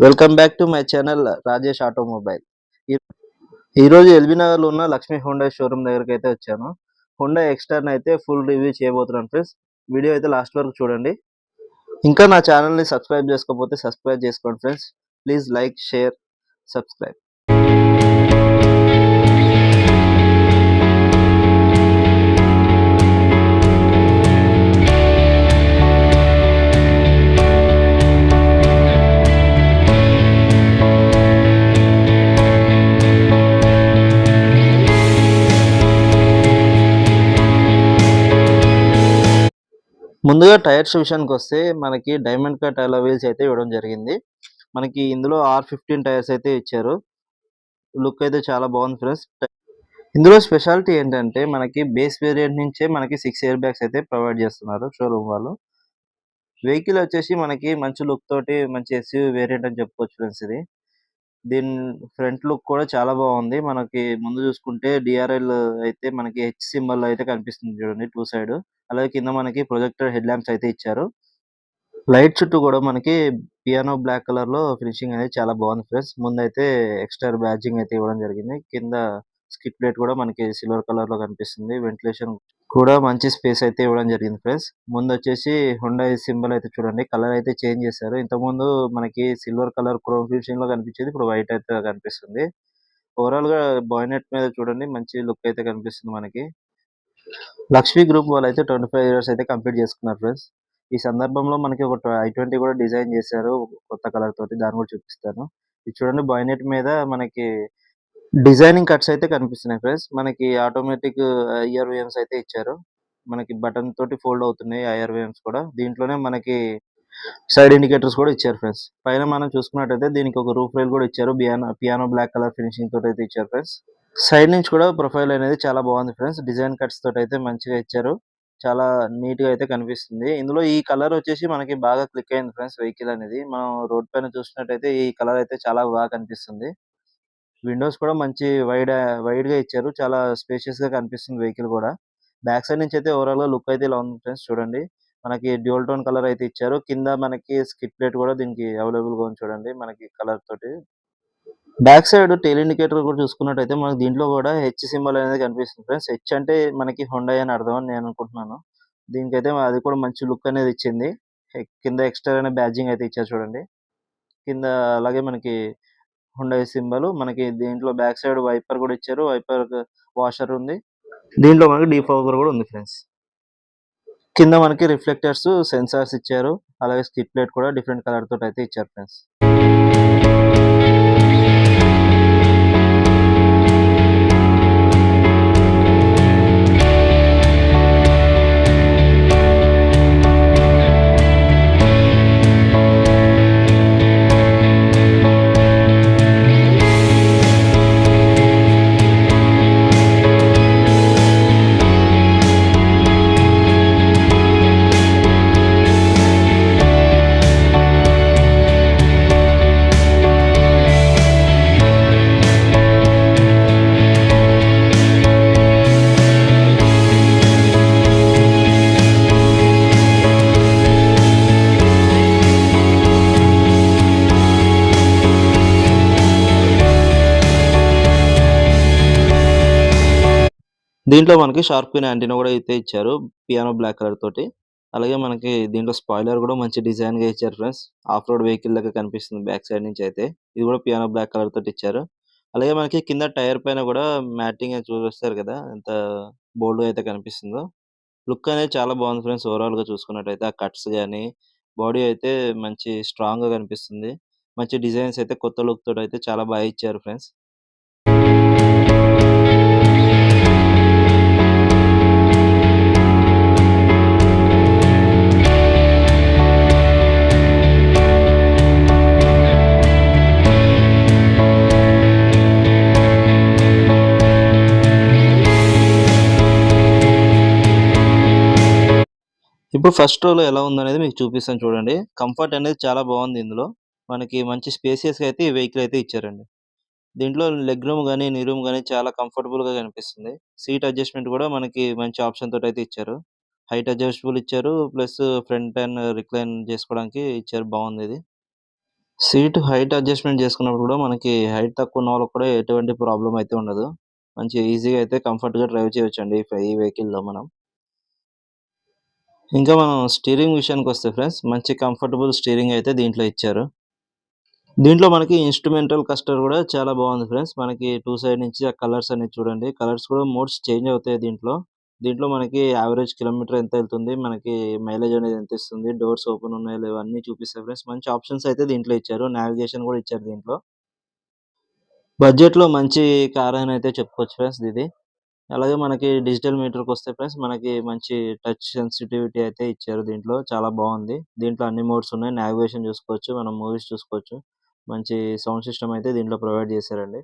Welcome back to my channel Rajesh automobile. ఈ ఈరోజు LB నగర్లో ఉన్న లక్ష్మీ హుండై షోరూమ్ దగ్గరికి అయితే వచ్చాను. హుండై ఎక్స్టర్న్ అయితే ఫుల్ రివ్యూ చేయబోతున్నాను ఫ్రెండ్స్. వీడియో అయితే లాస్ట్ వరకు చూడండి. ఇంకా నా ఛానల్ని సబ్స్క్రైబ్ చేసుకోకపోతే సబ్స్క్రైబ్ చేసుకోండి friends. Please like, share, subscribe. ముందుగా టైర్స్ విషయానికొస్తే మనకి డైమండ్ కట్ అలా వీల్స్ అయితే ఇవ్వడం జరిగింది. మనకి ఇందులో R15 టైర్స్ అయితే ఇచ్చారు. లుక్ అయితే చాలా బాగుంది ఫ్రెండ్స్. ఇందులో స్పెషాలిటీ ఏంటంటే మనకి బేస్ వేరియంట్ నుంచే మనకి 6 ఎయిర్ బ్యాగ్స్ అయితే ప్రొవైడ్ చేస్తున్నారు షోరూమ్ వాళ్ళు. వెహికల్ వచ్చేసి మనకి మంచి లుక్ తోటి మంచి ఎస్యూవీ వేరియంట్ అని చెప్పుకోవచ్చు ఫ్రెండ్స్ ఇది. దీని ఫ్రంట్ లుక్ కూడా చాలా బాగుంది. మనకి ముందు చూసుకుంటే DRL అయితే మనకి హెచ్ సింబల్ అయితే కనిపిస్తుంది చూడండి 2 సైడ్. అలాగే కింద మనకి ప్రొజెక్టర్ హెడ్ ల్యాంప్స్ అయితే ఇచ్చారు. లైట్ చుట్టూ కూడా మనకి పియానో బ్లాక్ కలర్‌లో ఫినిషింగ్ అనేది చాలా బాగుంది ఫ్రెండ్స్. ముందైతే ఎక్స్‌ట్రా బ్యాడ్జింగ్ అయితే ఇవ్వడం జరిగింది. కింద స్కిడ్ ప్లేట్ కూడా మనకి సిల్వర్ కలర్‌లో కనిపిస్తుంది. వెంటిలేషన్ కూడా మంచి స్పేస్ అయితే ఇవ్వడం జరిగింది ఫ్రెండ్స్. ముందొచ్చేసి హుండై సింబల్ అయితే చూడండి కలర్ అయితే చేంజ్ చేశారు. ఇంతకుముందు మనకి సిల్వర్ కలర్ క్రోమ్ ఫినిషింగ్‌లో కనిపించేది. ఇప్పుడు వైట్ అయితే కనిపిస్తుంది. ఓవరాల్‌గా బానెట్ మీద చూడండి మంచి లుక్ అయితే కనిపిస్తుంది మనకి. లక్ష్మీ గ్రూప్ వాళ్ళైతే 25 ఇయర్స్ అయితే కంప్లీట్ చేసుకున్నారు ఫ్రెండ్స్. ఈ సందర్భంలో మనకి ఒక i20 కూడా డిజైన్ చేశారు కొత్త కలర్ తోటి. దాన్ని కూడా చూపిస్తాను. ఇది చూడండి బానెట్ మీద మనకి డిజైనింగ్ కట్స్ అయితే కనిపిస్తున్నాయి ఫ్రెండ్స్. మనకి ఆటోమేటిక్ ఐఆర్ వీఎమ్స్ అయితే ఇచ్చారు. మనకి బటన్ తోటి ఫోల్డ్ అవుతున్నాయి ఐఆర్ వీఎమ్స్ కూడా. దీంట్లోనే మనకి సైడ్ ఇండికేటర్స్ కూడా ఇచ్చారు ఫ్రెండ్స్. పైన మనం చూసుకున్నట్టయితే దీనికి ఒక రూఫ్ రైల్ కూడా ఇచ్చారు. పియానో బ్లాక్ కలర్ ఫినిషింగ్ తోటి అయితే ఇచ్చారు ఫ్రెండ్స్. సైడ్ నుంచి కూడా ప్రొఫైల్ అనేది చాలా బాగుంది ఫ్రెండ్స్. డిజైన్ కట్స్ తోటి అయితే మంచిగా ఇచ్చారు. చాలా నీట్‌గా అయితే కనిపిస్తుంది. ఇందులో ఈ కలర్ వచ్చేసి మనకి బాగా క్లిక్ అయింది ఫ్రెండ్స్ వెహికల్ అనేది. మనం రోడ్ పైన చూసినట్టయితే ఈ కలర్ అయితే చాలా బాగా కనిపిస్తుంది. విండోస్ కూడా మంచి వైడ్‌గా ఇచ్చారు. చాలా స్పేషియస్‌గా కనిపిస్తుంది వెహికల్ కూడా. బ్యాక్ సైడ్ నుంచి అయితే ఓవరాల్‌గా లుక్ అయితే ఇలా ఉంది ఫ్రెండ్స్ చూడండి. మనకి డ్యూయల్ టోన్ కలర్ అయితే ఇచ్చారు. కింద మనకి స్కిడ్ ప్లేట్ కూడా దీనికి అవైలబుల్‌గా ఉంది చూడండి మనకి కలర్ తోటి. బ్యాక్ సైడ్ టెయిల్ ఇండికేటర్ కూడా చూసుకున్నట్టయితే మనకి దీంట్లో కూడా హెచ్ సింబల్ అనేది కనిపిస్తుంది ఫ్రెండ్స్. హెచ్ అంటే మనకి హుండై అని అర్థం అని నేను అనుకుంటున్నాను. దీనికైతే అది కూడా మంచి లుక్ అనేది ఇచ్చింది. కింద ఎక్స్ట్రా అనే బ్యాడ్జింగ్ అయితే ఇచ్చారు చూడండి. కింద అలాగే మనకి హుండై సింబల్ మనకి దీంట్లో బ్యాక్ సైడ్ వైపర్ కూడా ఇచ్చారు. వైపర్ వాషర్ ఉంది. దీంట్లో మనకి డీఫాగర్ కూడా ఉంది ఫ్రెండ్స్. కింద మనకి రిఫ్లెక్టర్స్, సెన్సార్స్ ఇచ్చారు. అలాగే స్కిడ్ ప్లేట్ కూడా డిఫరెంట్ కలర్ తోటి అయితే ఇచ్చారు ఫ్రెండ్స్. దీంట్లో మనకి షార్ప్ పిన్ యాంటీనా కూడా అయితే ఇచ్చారు. పియానో బ్లాక్ కలర్ తోటి. అలాగే మనకి దీంట్లో స్పాయిలర్ కూడా మంచి డిజైన్‌గా ఇచ్చారు ఫ్రెండ్స్. ఆఫ్ రోడ్ వెహికల్ లెక్క కనిపిస్తుంది బ్యాక్ సైడ్ నుంచి అయితే. ఇది కూడా పియానో బ్లాక్ కలర్ తోటి ఇచ్చారు. అలాగే మనకి కింద టైర్ పైన కూడా మ్యాటింగ్ చూస్తారు కదా! ఎంత బోల్డ్‌గా అయితే కనిపిస్తుందో. లుక్ అనేది చాలా బాగుంది ఫ్రెండ్స్ ఓవరాల్‌గా చూసుకున్నట్టయితే. ఆ కట్స్ గాని, బాడీ అయితే మంచి స్ట్రాంగ్‌గా కనిపిస్తుంది. మంచి డిజైన్స్ అయితే కొత్త లుక్ తోటయితే చాలా బాగా ఇచ్చారు ఫ్రెండ్స్. ఇప్పుడు ఫస్ట్ రోలో ఎలా ఉందనేది మీకు చూపిస్తాను చూడండి. కంఫర్ట్ అనేది చాలా బాగుంది ఇందులో. మనకి మంచి స్పేసియస్‌గా అయితే ఈ వెహికల్ అయితే ఇచ్చారండి. దీంట్లో లెగ్ రూమ్ గాని, నీ రూమ్ గాని చాలా కంఫర్టబుల్‌గా కనిపిస్తుంది. సీట్ అడ్జస్ట్‌మెంట్ కూడా మనకి మంచి ఆప్షన్ తోటయితే ఇచ్చారు. హైట్ అడ్జస్టబుల్ ఇచ్చారు. ప్లస్ ఫ్రంట్ అండ్ రిక్లైన్ చేసుకోవడానికి ఇచ్చారు. బాగుందిది. సీట్ హైట్ అడ్జస్ట్‌మెంట్ చేసుకున్నప్పుడు కూడా మనకి హైట్ తక్కువ ఉన్న వాళ్ళకి కూడా ఎటువంటి ప్రాబ్లమ్ అయితే ఉండదు. మంచిగా ఈజీగా అయితే కంఫర్ట్‌గా డ్రైవ్ చేయొచ్చండి ఈ వెహికల్‌లో మనం. ఇంకా మనం స్టీరింగ్ విషయానికొస్తే ఫ్రెండ్స్ మంచి కంఫర్టబుల్ స్టీరింగ్ అయితే దీంట్లో ఇచ్చారు. దీంట్లో మనకి ఇన్‌స్ట్రుమెంటల్ క్లస్టర్ గూడా చాలా బావుంది ఫ్రెండ్స్. మనకి 2 సైడ్ నుంచి ఆ కలర్స్ అనేది చూడండి. కలర్స్ కూడా మోడ్స్ చేంజ్ అవుతాయి దీంట్లో. దీంట్లో మనకి యావరేజ్ కిలోమీటర్ ఎంత ఎళ్తుంది, మనకి మైలేజ్ అనేది ఎంత ఇస్తుంది, డోర్స్ ఓపెన్ ఉన్నాయో లేవో అన్నీ చూపిస్తాయి ఫ్రెండ్స్. మంచి ఆప్షన్స్ అయితే దీంట్లో ఇచ్చారు. నావిగేషన్ గూడా ఇచ్చారు దీంట్లో. బడ్జెట్‌లో మంచి కార్ అని అయితే చెప్పుకోవచ్చు ఫ్రెండ్స్ ఇది. అలాగే మనకి డిజిటల్ మీటర్‌కొస్తే ఫ్రెండ్స్ మనకి మంచి టచ్ సెన్సిటివిటీ అయితే ఇచ్చారు దీంట్లో. చాలా బావుంది. దీంట్లో అన్ని మోడ్స్ ఉన్నాయి. నావిగేషన్ చూసుకోవచ్చు. మనం మూవీస్ చూసుకోవచ్చు. మంచి సౌండ్ సిస్టమ్ అయితే దీంట్లో ప్రొవైడ్ చేశారండి.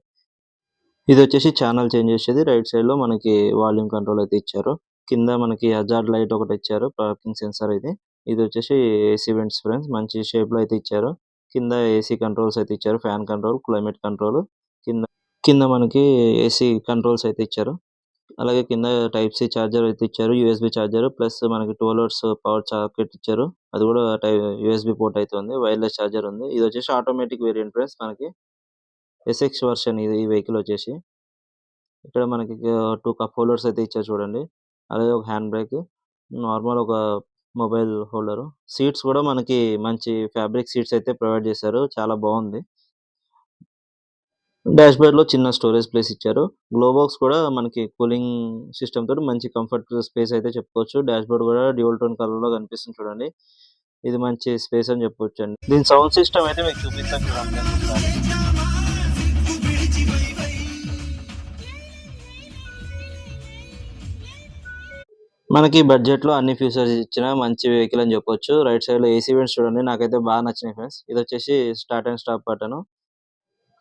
ఇదొచ్చేసి ఛానెల్ చేంజ్ చేసేది. రైట్ సైడ్‌లో మనకి వాల్యూమ్ కంట్రోల్ అయితే ఇచ్చారు. కింద మనకి హజార్డ్ లైట్ ఒకటిచ్చారు. పార్కింగ్ సెన్సార్ ఇది. ఇదొచ్చేసి ఏసీ వెంట్స్ ఫ్రెండ్స్. మంచి షేప్‌లో అయితే ఇచ్చారు. కింద ఏసీ కంట్రోల్స్ అయితే ఇచ్చారు. Fan control, climate control. కింద కింద మనకి ఏసీ కంట్రోల్స్ అయితే ఇచ్చారు. అలాగే కింద టైప్ సి చార్జర్ అయితే ఇచ్చారు. యూఎస్‌బీ చార్జర్ ప్లస్ మనకి 12 వోల్ట్స్ పవర్ సాకెట్ ఇచ్చారు. అది కూడా యూఎస్‌బీ పోర్ట్ అయితే ఉంది. వైర్‌లెస్ చార్జర్ ఉంది. ఇదొచ్చేసి ఆటోమేటిక్ వేరియంట్ ఫ్రెండ్స్ మనకి. ఎస్ఎక్స్ వెర్షన్ ఇది ఈ వెహికల్ వచ్చేసి. ఇక్కడ మనకి 2 కప్ హోల్డర్స్ అయితే ఇచ్చారు చూడండి. అలాగే ఒక హ్యాండ్ బ్రేక్, నార్మల్ ఒక మొబైల్ హోల్డరు. సీట్స్ కూడా మనకి మంచి ఫ్యాబ్రిక్ సీట్స్ అయితే ప్రొవైడ్ చేశారు. చాలా బావుంది. డాష్‌బోర్డ్‌లో చిన్న స్టోరేజ్ ప్లేస్ ఇచ్చారు. గ్లో బాక్స్ కూడా మనకి కూలింగ్ సిస్టమ్ తోటి మంచి కంఫర్ట్ స్పేస్ అయితే చెప్పుకోవచ్చు. డాష్‌బోర్డ్ కూడా డ్యూయల్ టోన్ కలర్‌లో కనిపిస్తుంది చూడండి. ఇది మంచి స్పేస్ అని చెప్పొచ్చండి. దీని సౌండ్ సిస్టమ్ అయితే మీకు చూపిస్తాను చూడండి ఒకసారి. మనకి బడ్జెట్‌లో అన్ని ఫీచర్స్ ఇచ్చిన మంచి వెహికల్ అని చెప్పొచ్చు. రైట్ సైడ్‌లో ఏసీ వెంట్స్ చూడండి. నాకైతే బాగా నచ్చినాయి ఫ్రెండ్స్. ఇదొచ్చేసి స్టార్ట్ అండ్ స్టాప్ బటను.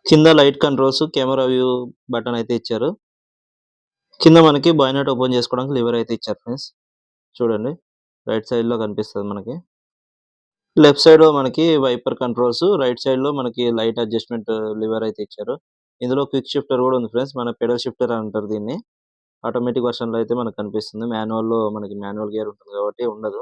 కింద light controls, camera view button అయితే ఇచ్చారు. కింద మనకి బానెట్ ఓపెన్ చేసుకోవడానికి లివర్ అయితే ఇచ్చారు ఫ్రెండ్స్. చూడండి. రైట్ సైడ్‌లో కనిపిస్తది మనకి. లెఫ్ట్ సైడ్‌లో మనకి వైపర్ కంట్రోల్స్, రైట్ సైడ్‌లో మనకి లైట్ అడ్జస్ట్‌మెంట్ లివర్ అయితే ఇచ్చారు. ఇందులో క్విక్ షిఫ్టర్ గూడా ఉంది ఫ్రెండ్స్. మన పెడల్ షిఫ్టర్ అంటారు దీన్ని. ఆటోమేటిక్ వెర్షన్‌లో అయితే మనకు కనిపిస్తుంది. మాన్యువల్‌లో మనకి మాన్యువల్ గేర్ ఉంటుంది కాబట్టి ఉండదు.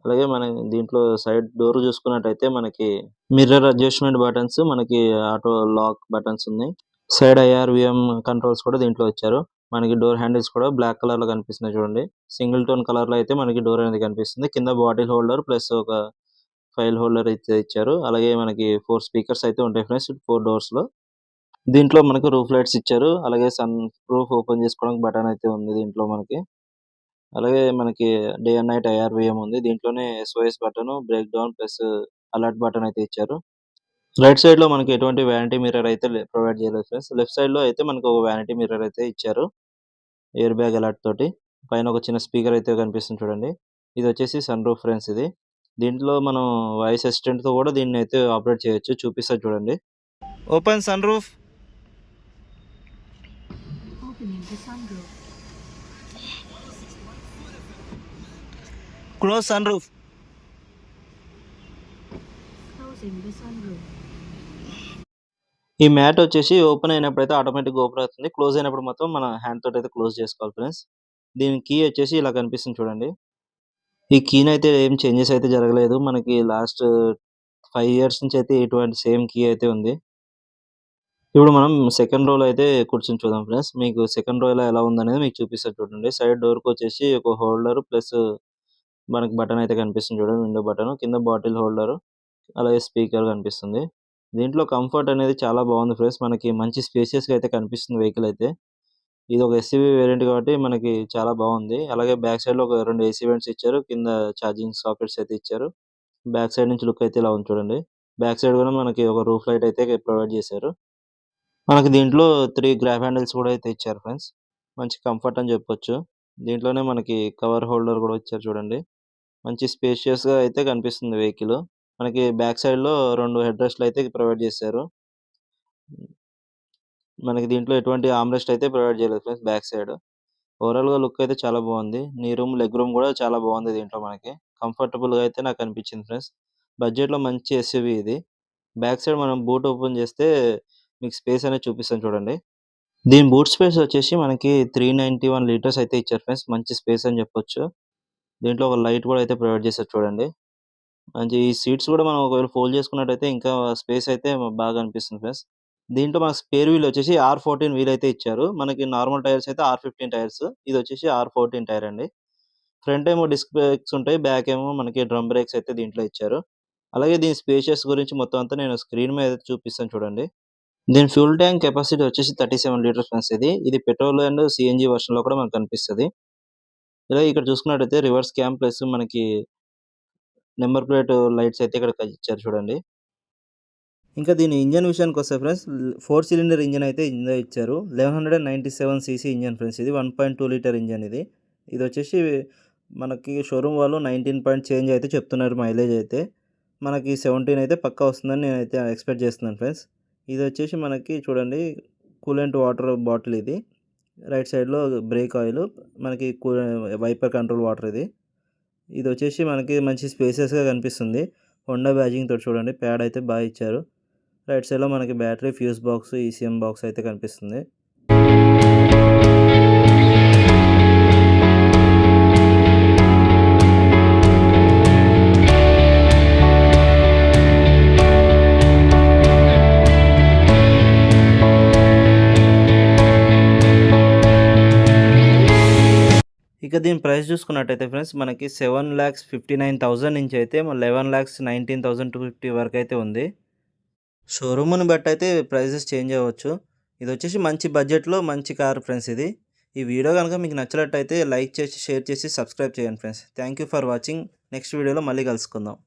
అలాగే మనం దీంట్లో సైడ్ డోర్ చూసుకున్నట్టయితే మనకి మిర్రర్ అడ్జస్ట్‌మెంట్ బటన్స్, మనకి ఆటో లాక్ బటన్స్ ఉన్నాయి. సైడ్ ఐఆర్‌వీఎం కంట్రోల్స్ కూడా దీంట్లో ఇచ్చారు. మనకి డోర్ హ్యాండిల్స్ కూడా బ్లాక్ కలర్‌లో కనిపిస్తున్నాయి చూడండి. సింగిల్ టోన్ కలర్‌లో అయితే మనకి డోర్ అనేది కనిపిస్తుంది. కింద బాటిల్ హోల్డర్ ప్లస్ ఒక ఫైల్ హోల్డర్ అయితే ఇచ్చారు. అలాగే మనకి 4 స్పీకర్స్ అయితే ఉంటాయి ఫ్రెండ్స్ 4 డోర్స్‌లో. దీంట్లో మనకు రూఫ్ లైట్స్ ఇచ్చారు. అలాగే సన్ రూఫ్ ఓపెన్ చేసుకోవడానికి బటన్ అయితే ఉంది దీంట్లో మనకి. అలాగే మనకి డే అండ్ నైట్ ఐఆర్‌వీఎం ఉంది. దీంట్లోనే SOS button, break down plus alert button అయితే ఇచ్చారు. రైట్ సైడ్‌లో మనకి ఎటువంటి వ్యానిటీ మిర్రర్ అయితే ప్రొవైడ్ చేయలేదు ఫ్రెండ్స్. లెఫ్ట్ సైడ్‌లో అయితే మనకు ఒక వ్యానిటీ మిర్రర్ అయితే ఇచ్చారు. ఎయిర్ బ్యాగ్ అలర్ట్ తోటి. పైన ఒక చిన్న స్పీకర్ అయితే కనిపిస్తుంది చూడండి. ఇదొచ్చేసి సన్ రూఫ్ ఫ్రెండ్స్ ఇది. దీంట్లో మనం వాయిస్ అసిస్టెంట్‌తో కూడా దీన్నైతే ఆపరేట్ చేయొచ్చు. చూపిస్తా చూడండి. Open sunroof. Opening the sunroof. Close sunroof. Closing the sunroof. ఈ మ్యాట్ వచ్చేసి ఓపెన్ అయినప్పుడైతే ఆటోమేటిక్‌గా ఓపెన్ అవుతుంది. క్లోజ్ అయినప్పుడు మాత్రం మన హ్యాండ్ తోటైతే క్లోజ్ చేసుకోవాలి ఫ్రెండ్స్. దీని కీ వచ్చేసి ఇలా కనిపిస్తుంది చూడండి. ఈ కీనైతే ఏం చేంజెస్ అయితే జరగలేదు. మనకి లాస్ట్ 5 ఇయర్స్ నుంచి అయితే ఇటువంటి సేమ్ కీ అయితే ఉంది. ఇప్పుడు మనం సెకండ్ రోలో అయితే కూర్చొని చూద్దాం ఫ్రెండ్స్. మీకు సెకండ్ రోలో ఎలా ఉందనేది మీకు చూపిస్తా చూడండి. సైడ్ డోర్‌కొచ్చేసి ఒక హోల్డర్ ప్లస్ మనకి బటన్ అయితే కనిపిస్తుంది చూడండి. Window button. కింద బాటిల్ హోల్డర్, అలాగే స్పీకర్ కనిపిస్తుంది. దీంట్లో కంఫర్ట్ అనేది చాలా బాగుంది ఫ్రెండ్స్. మనకి మంచి స్పేషియస్‌గా అయితే కనిపిస్తుంది వెహికల్ అయితే. ఇది ఒక ఎస్‌యూవీ వేరియంట్ కాబట్టి మనకి చాలా బాగుంది. అలాగే బ్యాక్ సైడ్‌లో ఒక 2 ఏసీ వెంట్స్ ఇచ్చారు. కింద ఛార్జింగ్ సాకెట్స్ అయితే ఇచ్చారు. బ్యాక్ సైడ్ నుంచి లుక్ అయితే ఇలా ఉంది చూడండి. బ్యాక్ సైడ్ కూడా మనకి ఒక రూఫ్ లైట్ అయితే ప్రొవైడ్ చేశారు. మనకి దీంట్లో 3 గ్రాబ్ హ్యాండిల్స్ కూడా అయితే ఇచ్చారు ఫ్రెండ్స్. మంచి కంఫర్ట్ అని చెప్పొచ్చు. దీంట్లోనే మనకి కవర్ హోల్డర్ కూడా ఇచ్చారు చూడండి. మంచి స్పేషియస్‌గా అయితే కనిపిస్తుంది వెహికల్. మనకి బ్యాక్ సైడ్‌లో 2 హెడ్ రెస్ట్‌లు అయితే ప్రొవైడ్ చేశారు. మనకి దీంట్లో ఎటువంటి ఆర్మ్ రెస్ట్ అయితే ప్రొవైడ్ చేయలేదు ఫ్రెండ్స్ బ్యాక్ సైడ్. ఓవరాల్‌గా లుక్ అయితే చాలా బాగుంది. నీ రూమ్, లెగ్ రూమ్ కూడా చాలా బాగుంది దీంట్లో మనకి. కంఫర్టబుల్‌గా అయితే నాకు అనిపించింది ఫ్రెండ్స్. బడ్జెట్‌లో మంచి ఎస్‌యూవీ ఇది. బ్యాక్ సైడ్ మనం బూట్ ఓపెన్ చేస్తే మీకు స్పేస్ అనేది చూపిస్తాను చూడండి. దీని బూట్ స్పేస్ వచ్చేసి మనకి 391 లీటర్స్ అయితే ఇచ్చారు ఫ్రెండ్స్. మంచి స్పేస్ అని చెప్పొచ్చు. దీంట్లో ఒక లైట్ కూడా అయితే ప్రొవైడ్ చేశారు చూడండి. మంచి ఈ సీట్స్ కూడా మనం ఒకవేళ ఫోల్డ్ చేసుకున్నట్టయితే ఇంకా స్పేస్ అయితే బాగా అనిపిస్తుంది ఫ్రెండ్స్. దీంట్లో మనకు స్పేర్ వీల్ వచ్చేసి R14 వీల్ అయితే ఇచ్చారు. మనకి నార్మల్ టైర్స్ అయితే R15 టైర్స్. ఇదొచ్చేసి R14 టైర్ అండి. ఫ్రంట్ ఏమో డిస్క్ బ్రేక్స్ ఉంటాయి. బ్యాక్ ఏమో మనకి డ్రమ్ బ్రేక్స్ అయితే దీంట్లో ఇచ్చారు. అలాగే దీని స్పేషియస్ గురించి మొత్తం అంతా నేను స్క్రీన్ మీద అయితే చూపిస్తాను చూడండి. దీని ఫ్యూల్ ట్యాంక్ కెపాసిటీ వచ్చేసి 37 లీటర్స్ ఫ్రెండ్స్ ఇది. ఇది పెట్రోల్ అండ్ సీఎన్‌జీ వెర్షన్‌లో కూడా మనకు కనిపిస్తది. ఇలా ఇక్కడ చూసుకున్నట్టయితే రివర్స్ క్యామ్ ప్లస్ మనకి నంబర్ ప్లేట్ లైట్స్ అయితే ఇక్కడ ఇచ్చారు చూడండి. ఇంకా దీని ఇంజిన్ విషయానికొస్తే ఫ్రెండ్స్ 4 సిలిండర్ ఇంజిన్ అయితే ఇందులో ఇచ్చారు. 1197 సీసీ ఇంజిన్ ఫ్రెండ్స్ ఇది. 1.2 లీటర్ ఇంజిన్ ఇది. ఇదొచ్చేసి మనకి షోరూమ్ వాళ్ళు 19 పాయింట్ చేంజ్ అయితే చెప్తున్నారు మైలేజ్ అయితే. మనకి 17 అయితే పక్కా వస్తుందని నేనైతే ఎక్స్‌పెక్ట్ చేస్తున్నాను ఫ్రెండ్స్. ఇదొచ్చేసి మనకి చూడండి కూలెంట్ వాటర్ బాటిల్ ఇది. రైట్ సైడ్‌లో బ్రేక్ ఆయిల్, మనకి వైపర్ కంట్రోల్ వాటర్ ఇది. ఇదొచ్చేసి మనకి మంచి స్పేసియస్‌గా కనిపిస్తుంది. హోండా బ్యాడ్జింగ్ తోటి చూడండి ప్యాడ్ అయితే బాగా ఇచ్చారు. రైట్ సైడ్‌లో మనకి battery, fuse box, ECM box అయితే కనిపిస్తుంది. ఇక దీని ప్రైస్ చూసుకున్నట్టయితే ఫ్రెండ్స్ మనకి 7,59,000 నుంచి అయితే 11,19,250 వరకు అయితే ఉంది. షోరూమ్‌ని బట్టి అయితే ప్రైజెస్ చేంజ్ అవ్వచ్చు. ఇదొచ్చేసి మంచి బడ్జెట్‌లో మంచి కార్ ఫ్రెండ్స్ ఇది. ఈ వీడియో గనుక మీకు నచ్చినట్టయితే లైక్ చేసి, షేర్ చేసి, సబ్స్క్రైబ్ చేయండి friends. Thank you for watching. Next వీడియోలో మళ్ళీ కలుసుకుందాం.